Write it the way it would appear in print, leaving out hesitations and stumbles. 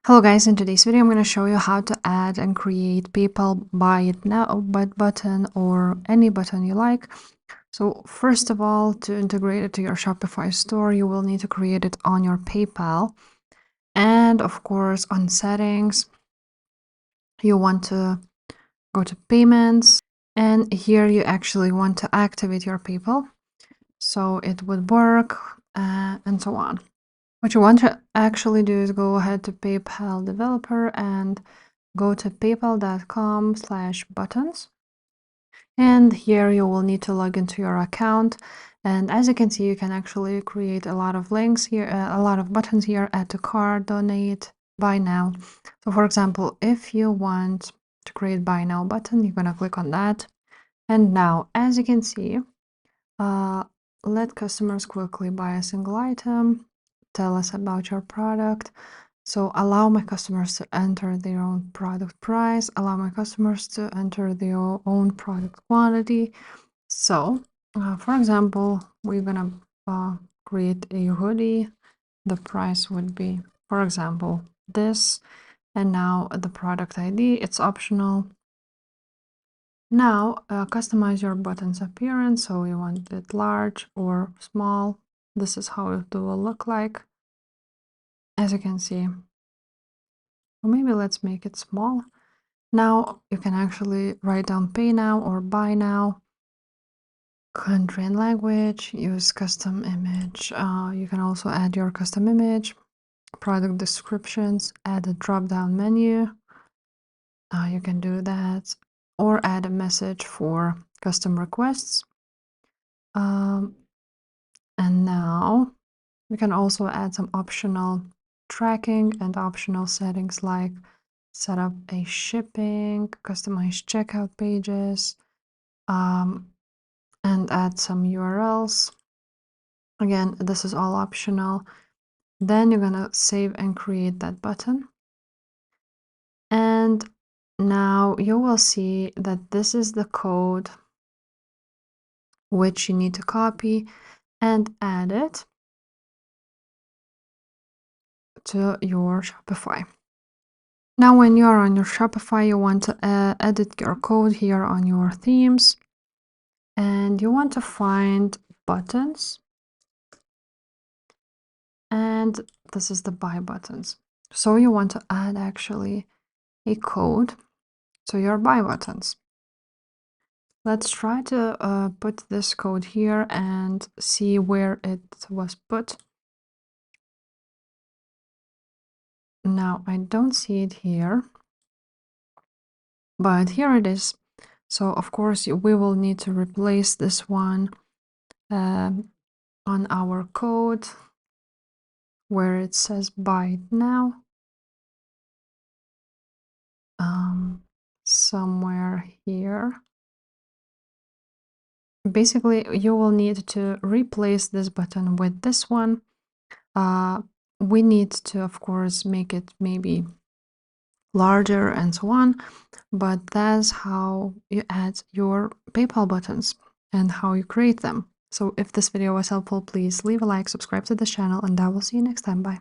Hello guys, in today's video I'm going to show you how to add and create PayPal Buy It Now button or any button you like. So first of all, to integrate it to your Shopify store, you will need to create it on your PayPal. And of course, on settings, you want to go to payments, and here you actually want to activate your PayPal so it would work and so on. What you want to actually do is go ahead to PayPal developer and go to paypal.com/buttons. And here you will need to log into your account. And as you can see, you can actually create a lot of links here, a lot of buttons here: add to cart, donate, buy now. So for example, if you want to create buy now button, you're going to click on that. And now, as you can see, let customers quickly buy a single item, tell us about your product. So allow my customers to enter their own product price, allow my customers to enter their own product quantity. So, for example, we're gonna create a hoodie. The price would be, for example, this, and now the product ID, it's optional. Now, customize your button's appearance. So you want it large or small. This is how it will look like, as you can see. Or maybe let's make it small. Now you can actually write down pay now or buy now. Country and language, use custom image. You can also add your custom image, product descriptions, add a drop-down menu. You can do that, or add a message for custom requests. And now we can also add some optional tracking and optional settings like set up a shipping, customize checkout pages, and add some URLs. Again, this is all optional. Then you're gonna save and create that button. And now you will see that this is the code which you need to copy and add it to your Shopify. Now, when you are on your Shopify, you want to edit your code here on your themes, and you want to find buttons, and this is the buy buttons. So you want to add actually a code to your buy buttons. Let's try to put this code here and see where it was put. Now I don't see it here, but here it is. So of course we will need to replace this one on our code where it says buy it now. Somewhere here. Basically, you will need to replace this button with this one. We need to, of course, make it maybe larger and so on, but that's how you add your PayPal buttons and how you create them. So if this video was helpful, please leave a like, subscribe to this channel, and I will see you next time. Bye.